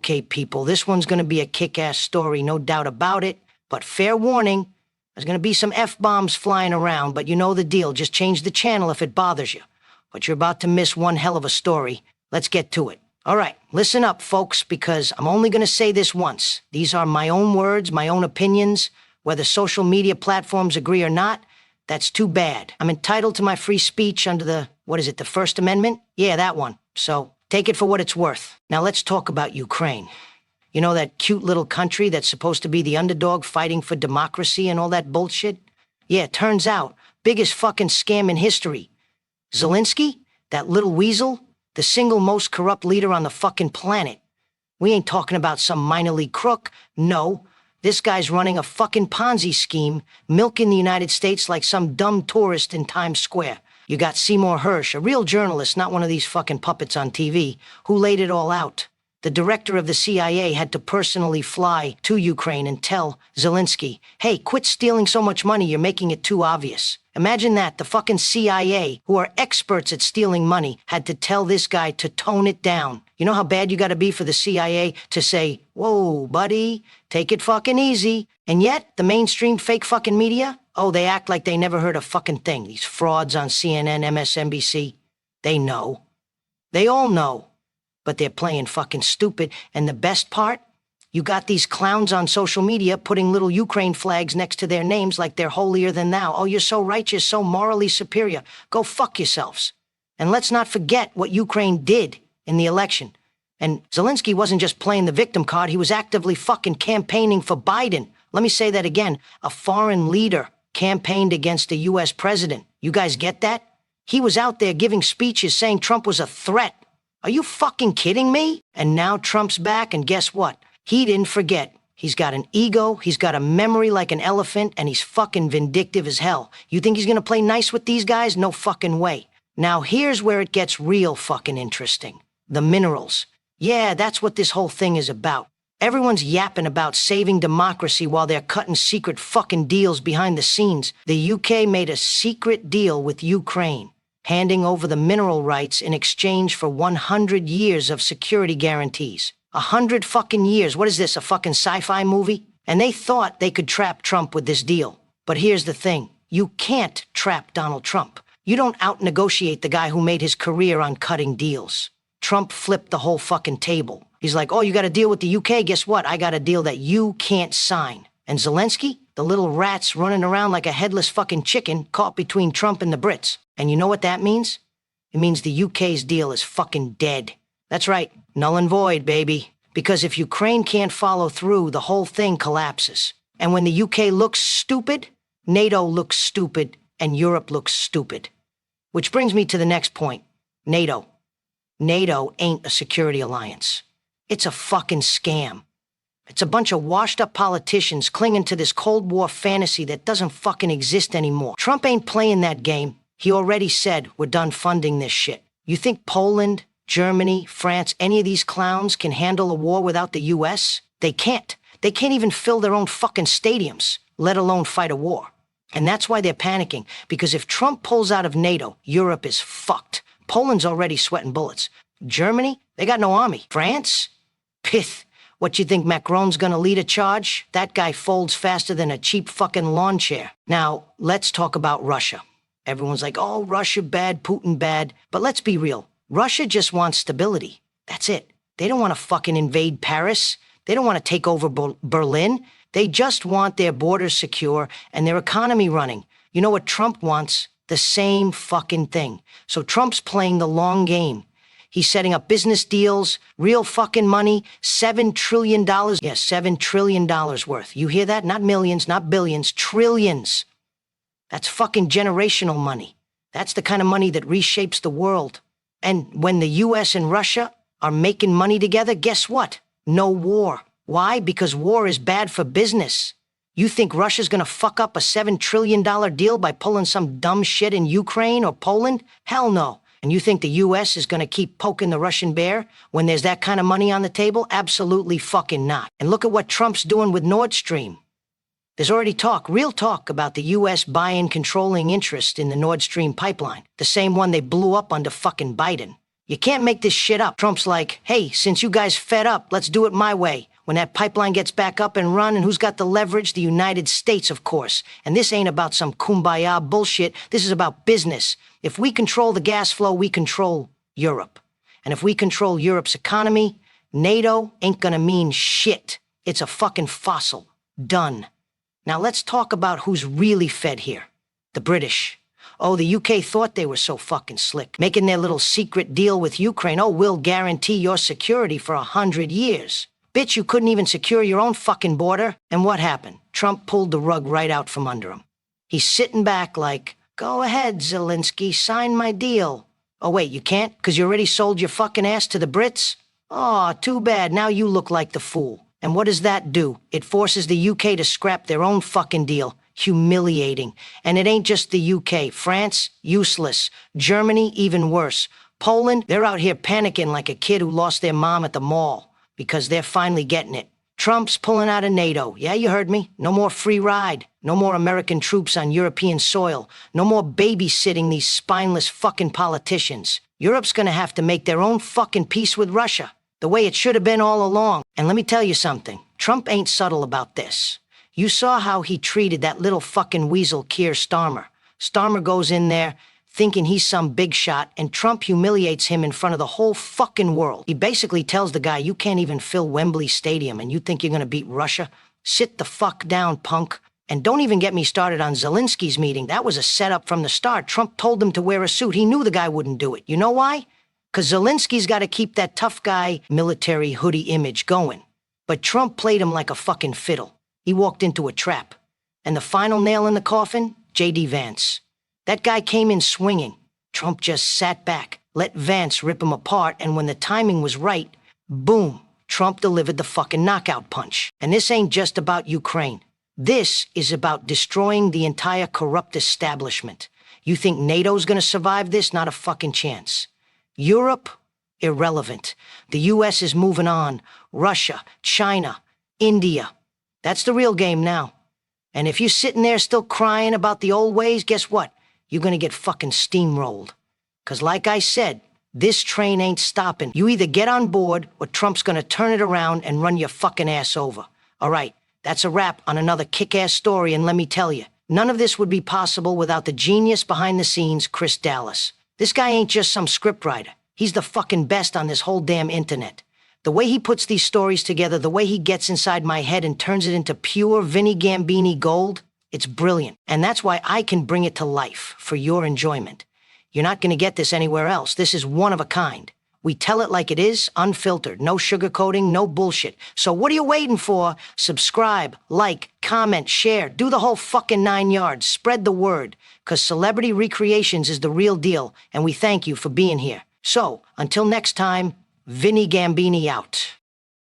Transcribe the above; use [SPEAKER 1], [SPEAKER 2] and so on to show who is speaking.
[SPEAKER 1] Okay, people, this one's gonna be a kick-ass story, no doubt about it. But fair warning, there's gonna be some F-bombs flying around, but you know the deal. Just change the channel if it bothers you. But you're about to miss one hell of a story. Let's get to it. All right, listen up, folks, because I'm only gonna say this once. These are my own words, my own opinions. Whether social media platforms agree or not, that's too bad. I'm entitled to my free speech under the First Amendment? Yeah, that one. So take it for what it's worth. Now let's talk about Ukraine. You know that cute little country that's supposed to be the underdog fighting for democracy and all that bullshit? Yeah, turns out, biggest fucking scam in history. Zelensky, that little weasel, the single most corrupt leader on the fucking planet. We ain't talking about some minor league crook. No, this guy's running a fucking Ponzi scheme, milking the United States like some dumb tourist in Times Square. You got Seymour Hersh, a real journalist, not one of these fucking puppets on TV, who laid it all out. The director of the CIA had to personally fly to Ukraine and tell Zelensky, hey, quit stealing so much money, you're making it too obvious. Imagine that, the fucking CIA, who are experts at stealing money, had to tell this guy to tone it down. You know how bad you gotta be for the CIA to say, whoa, buddy, take it fucking easy. And yet, the mainstream fake fucking media, oh, they act like they never heard a fucking thing. These frauds on CNN, MSNBC, they know. They all know. But they're playing fucking stupid. And the best part? You got these clowns on social media putting little Ukraine flags next to their names like they're holier than thou. Oh, you're so righteous, so morally superior. Go fuck yourselves. And let's not forget what Ukraine did in the election. And Zelensky wasn't just playing the victim card, he was actively fucking campaigning for Biden. Let me say that again. A foreign leader campaigned against a U.S. president. You guys get that? He was out there giving speeches saying Trump was a threat. Are you fucking kidding me? And now Trump's back, and guess what? He didn't forget. He's got an ego, he's got a memory like an elephant, and he's fucking vindictive as hell. You think he's gonna play nice with these guys? No fucking way. Now here's where it gets real fucking interesting. The minerals. Yeah, that's what this whole thing is about. Everyone's yapping about saving democracy while they're cutting secret fucking deals behind the scenes. The UK made a secret deal with Ukraine, handing over the mineral rights in exchange for 100 years of security guarantees. 100 fucking years. What is this, a fucking sci-fi movie? And they thought they could trap Trump with this deal. But here's the thing. You can't trap Donald Trump. You don't out-negotiate the guy who made his career on cutting deals. Trump flipped the whole fucking table. He's like, oh, you got a deal with the UK? Guess what? I got a deal that you can't sign. And Zelensky, the little rat's running around like a headless fucking chicken caught between Trump and the Brits. And you know what that means? It means the UK's deal is fucking dead. That's right, null and void, baby. Because if Ukraine can't follow through, the whole thing collapses. And when the UK looks stupid, NATO looks stupid, and Europe looks stupid. Which brings me to the next point. NATO. NATO ain't a security alliance. It's a fucking scam. It's a bunch of washed-up politicians clinging to this Cold War fantasy that doesn't fucking exist anymore. Trump ain't playing that game. He already said, we're done funding this shit. You think Poland, Germany, France, any of these clowns can handle a war without the US? They can't. They can't even fill their own fucking stadiums, let alone fight a war. And that's why they're panicking, because if Trump pulls out of NATO, Europe is fucked. Poland's already sweating bullets. Germany? They got no army. France? Pith. What, you think Macron's gonna lead a charge? That guy folds faster than a cheap fucking lawn chair. Now, let's talk about Russia. Everyone's like, oh, Russia bad, Putin bad. But let's be real. Russia just wants stability. That's it. They don't want to fucking invade Paris. They don't want to take over Berlin. They just want their borders secure and their economy running. You know what Trump wants? The same fucking thing. So Trump's playing the long game. He's setting up business deals, real fucking money, $7 trillion. Yeah, $7 trillion worth. You hear that? Not millions, not billions, trillions. That's fucking generational money. That's the kind of money that reshapes the world. And when the US and Russia are making money together, guess what? No war. Why? Because war is bad for business. You think Russia's gonna fuck up a $7 trillion deal by pulling some dumb shit in Ukraine or Poland? Hell no. And you think the US is gonna keep poking the Russian bear when there's that kind of money on the table? Absolutely fucking not. And look at what Trump's doing with Nord Stream. There's already talk, real talk, about the US buying controlling interest in the Nord Stream pipeline, the same one they blew up under fucking Biden. You can't make this shit up. Trump's like, hey, since you guys fed up, let's do it my way. When that pipeline gets back up and running, who's got the leverage? The United States, of course. And this ain't about some kumbaya bullshit. This is about business. If we control the gas flow, we control Europe. And if we control Europe's economy, NATO ain't gonna mean shit. It's a fucking fossil. Done. Now let's talk about who's really fed here. The British. Oh, the UK thought they were so fucking slick, making their little secret deal with Ukraine. Oh, we'll guarantee your security for 100 years. Bitch, you couldn't even secure your own fucking border. And what happened? Trump pulled the rug right out from under him. He's sitting back like, go ahead, Zelensky, sign my deal. Oh, wait, you can't? Because you already sold your fucking ass to the Brits? Aw, too bad. Now you look like the fool. And what does that do? It forces the UK to scrap their own fucking deal. Humiliating. And it ain't just the UK. France, useless. Germany, even worse. Poland, they're out here panicking like a kid who lost their mom at the mall because they're finally getting it. Trump's pulling out of NATO. Yeah, you heard me. No more free ride. No more American troops on European soil. No more babysitting these spineless fucking politicians. Europe's gonna have to make their own fucking peace with Russia, the way it should have been all along. And let me tell you something. Trump ain't subtle about this. You saw how he treated that little fucking weasel Keir Starmer. Starmer goes in there thinking he's some big shot, and Trump humiliates him in front of the whole fucking world. He basically tells the guy, you can't even fill Wembley Stadium and you think you're gonna beat Russia? Sit the fuck down, punk. And don't even get me started on Zelensky's meeting. That was a setup from the start. Trump told him to wear a suit. He knew the guy wouldn't do it. You know why? Because Zelensky's got to keep that tough guy military hoodie image going. But Trump played him like a fucking fiddle. He walked into a trap. And the final nail in the coffin? J.D. Vance. That guy came in swinging. Trump just sat back, let Vance rip him apart, and when the timing was right, boom, Trump delivered the fucking knockout punch. And this ain't just about Ukraine. This is about destroying the entire corrupt establishment. You think NATO's gonna survive this? Not a fucking chance. Europe? Irrelevant. The US is moving on. Russia, China, India. That's the real game now. And if you're sitting there still crying about the old ways, guess what? You're gonna get fucking steamrolled. 'Cause like I said, this train ain't stopping. You either get on board or Trump's gonna turn it around and run your fucking ass over. All right, that's a wrap on another kick-ass story, and let me tell you, none of this would be possible without the genius behind the scenes, Chris Dallas. This guy ain't just some scriptwriter. He's the fucking best on this whole damn internet. The way he puts these stories together, the way he gets inside my head and turns it into pure Vinny Gambini gold, it's brilliant. And that's why I can bring it to life for your enjoyment. You're not going to get this anywhere else. This is one of a kind. We tell it like it is, unfiltered, no sugarcoating, no bullshit. So what are you waiting for? Subscribe, like, comment, share, do the whole fucking 9 yards. Spread the word, 'cause Celebrity Recreations is the real deal, and we thank you for being here. So, until next time, Vinny Gambini out.